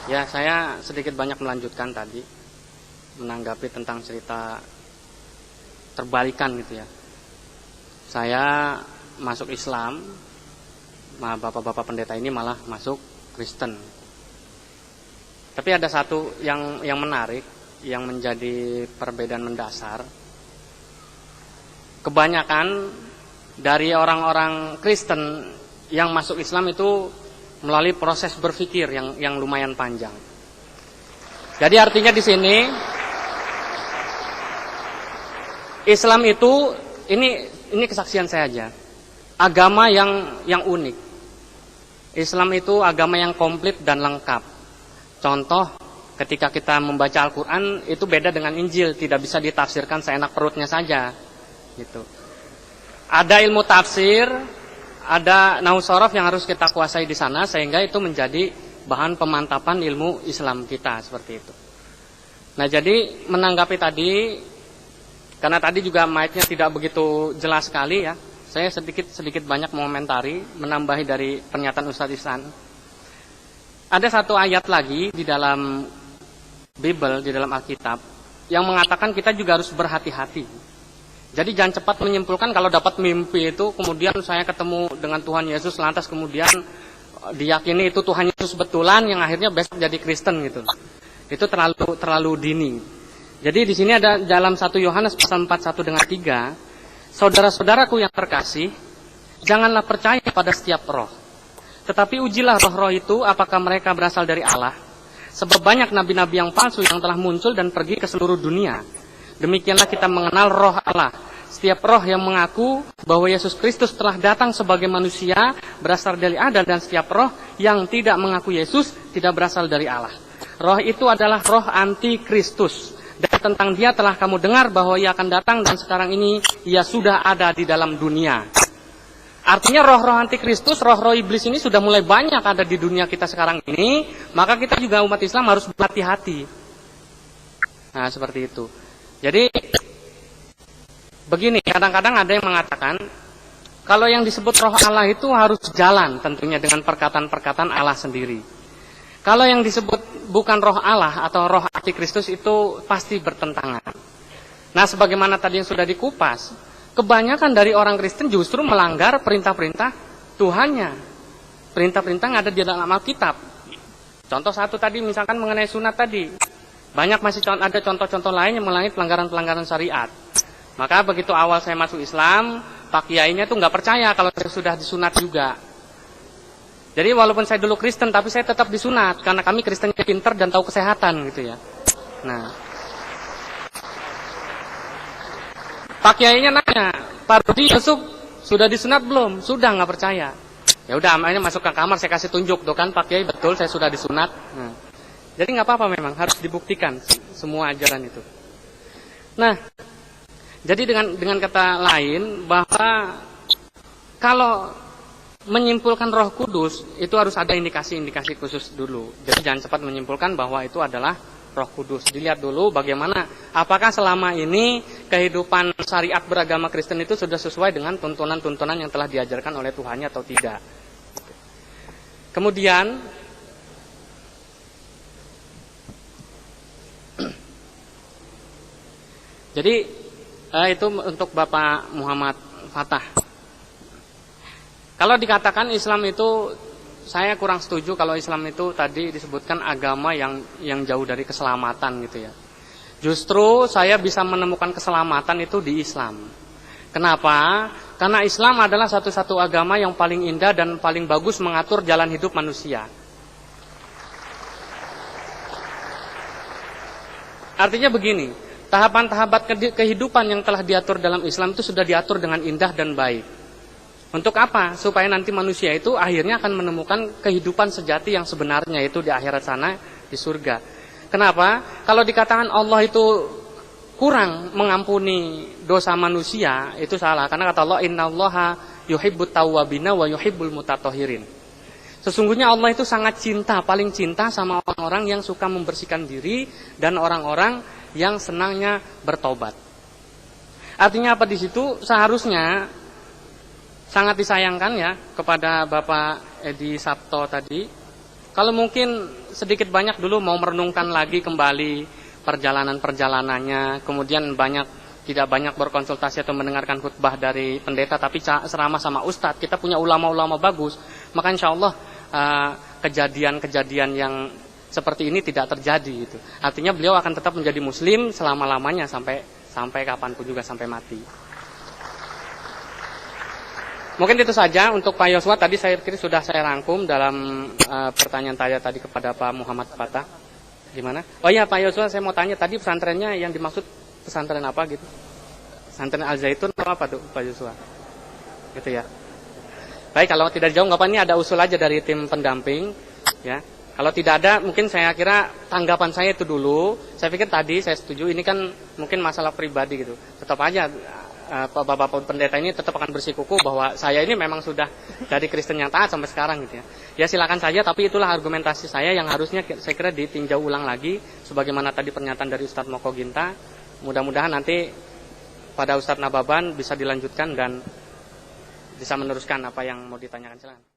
Ya, saya sedikit banyak melanjutkan tadi, menanggapi tentang cerita terbalikan gitu ya. Saya masuk Islam, bapak-bapak pendeta ini malah masuk Kristen. Tapi ada satu yang menarik, yang menjadi perbedaan mendasar. Kebanyakan dari orang-orang Kristen yang masuk Islam itu melalui proses berpikir yang lumayan panjang. Jadi artinya di sini Islam itu ini kesaksian saya aja. Agama yang unik. Islam itu agama yang komplit dan lengkap. Contoh, ketika kita membaca Al-Qur'an itu beda dengan Injil, tidak bisa ditafsirkan seenak perutnya saja. Gitu. Ada ilmu tafsir, ada nahwu shorof yang harus kita kuasai di sana sehingga itu menjadi bahan pemantapan ilmu Islam kita seperti itu. Nah, jadi menanggapi tadi, karena tadi juga mic-nya tidak begitu jelas sekali ya, saya sedikit banyak mengomentari, menambahi dari pernyataan Ustadz Ihsan. Ada satu ayat lagi di dalam Bible, di dalam Alkitab, yang mengatakan kita juga harus berhati-hati. Jadi jangan cepat menyimpulkan kalau dapat mimpi itu, kemudian saya ketemu dengan Tuhan Yesus, lantas kemudian diyakini itu Tuhan Yesus betulan, yang akhirnya besok jadi Kristen gitu. Itu terlalu dini. Jadi di sini ada dalam 1 Yohanes pasal 4:1 dengan 3, saudara-saudaraku yang terkasih, janganlah percaya pada setiap roh, tetapi ujilah roh-roh itu apakah mereka berasal dari Allah. Sebab banyak nabi-nabi yang palsu yang telah muncul dan pergi ke seluruh dunia. Demikianlah kita mengenal roh Allah. Setiap roh yang mengaku bahwa Yesus Kristus telah datang sebagai manusia berasal dari Allah, dan setiap roh yang tidak mengaku Yesus tidak berasal dari Allah. Roh itu adalah roh anti-Kristus. Dan tentang dia telah kamu dengar bahwa ia akan datang, dan sekarang ini ia sudah ada di dalam dunia. Artinya roh-roh anti-Kristus, roh-roh iblis ini sudah mulai banyak ada di dunia kita sekarang ini. Maka kita juga umat Islam harus berhati-hati. Nah, seperti itu. Jadi begini, kadang-kadang ada yang mengatakan kalau yang disebut roh Allah itu harus jalan tentunya dengan perkataan-perkataan Allah sendiri. Kalau yang disebut bukan roh Allah atau roh anti-Kristus itu pasti bertentangan. Nah, sebagaimana tadi yang sudah dikupas, kebanyakan dari orang Kristen justru melanggar perintah-perintah Tuhannya. Perintah-perintah yang ada di dalam Alkitab. Contoh satu tadi misalkan mengenai sunat tadi. Banyak masih ada contoh-contoh lain yang melanggar pelanggaran-pelanggaran syariat. Maka begitu awal saya masuk Islam, Pak Kiainya tuh nggak percaya kalau saya sudah disunat juga. Jadi walaupun saya dulu Kristen, tapi saya tetap disunat karena kami Kristennya pinter dan tahu kesehatan gitu ya. Nah, Pak Kiainya nanya, Pak Rudi Yusuf sudah disunat belum? Sudah, nggak percaya. Ya udah, akhirnya masuk ke kamar, saya kasih tunjuk, tuh kan Pak Kiai betul saya sudah disunat. Nah, jadi nggak apa-apa, memang harus dibuktikan semua ajaran itu. Nah, jadi dengan kata lain bahwa kalau menyimpulkan Roh Kudus itu harus ada indikasi-indikasi khusus dulu. Jadi jangan cepat menyimpulkan bahwa itu adalah Roh Kudus. Dilihat dulu bagaimana, apakah selama ini kehidupan syariat beragama Kristen itu sudah sesuai dengan tuntunan-tuntunan yang telah diajarkan oleh Tuhannya atau tidak. Kemudian jadi itu untuk Bapak Muhammad Fatah. Kalau dikatakan Islam itu, saya kurang setuju kalau Islam itu tadi disebutkan agama yang jauh dari keselamatan gitu ya. Justru saya bisa menemukan keselamatan itu di Islam. Kenapa? Karena Islam adalah satu-satu agama yang paling indah dan paling bagus mengatur jalan hidup manusia. Artinya begini, tahapan-tahapan kehidupan yang telah diatur dalam Islam itu sudah diatur dengan indah dan baik. Untuk apa? Supaya nanti manusia itu akhirnya akan menemukan kehidupan sejati yang sebenarnya itu di akhirat sana, di surga. Kenapa? Kalau dikatakan Allah itu kurang mengampuni dosa manusia, itu salah. Karena kata Allah, innallaha yuhibbut tawwabina wa yuhibbul mutatahhirin. Sesungguhnya Allah itu sangat cinta, paling cinta sama orang-orang yang suka membersihkan diri dan orang-orang yang senangnya bertobat. Artinya apa di situ? Seharusnya sangat disayangkan ya kepada Bapak Edi Sabto tadi, Kalau mungkin sedikit banyak dulu mau merenungkan lagi kembali perjalanan-perjalanannya, kemudian tidak banyak berkonsultasi atau mendengarkan khutbah dari pendeta, tapi ceramah sama ustadz, kita punya ulama-ulama bagus, maka insya Allah kejadian-kejadian yang seperti ini tidak terjadi. Gitu. Artinya beliau akan tetap menjadi muslim selama-lamanya sampai kapanpun juga, sampai mati. Mungkin itu saja untuk Pak Yosua. Tadi saya pikir sudah saya rangkum dalam pertanyaan saya tadi kepada Pak Muhammad Fatah. Gimana? Oh iya Pak Yosua, saya mau tanya tadi pesantrennya yang dimaksud pesantren apa gitu? Pesantren Al Zaitun atau apa tuh Pak Yosua? Gitu ya. Baik, kalau tidak dijawab nggak apa, ini ada usul aja dari tim pendamping ya. Kalau tidak ada, mungkin saya kira tanggapan saya itu dulu. Saya pikir tadi saya setuju, ini kan mungkin masalah pribadi gitu. Tetap aja Bapak pendeta ini tetap akan bersikukuh bahwa saya ini memang sudah dari Kristen yang taat sampai sekarang gitu ya. Ya silakan saja, tapi itulah argumentasi saya yang harusnya saya kira ditinjau ulang lagi sebagaimana tadi pernyataan dari Ustadz Moko Ginta. Mudah-mudahan nanti pada Ustadz Nababan bisa dilanjutkan dan bisa meneruskan apa yang mau ditanyakan. Silakan.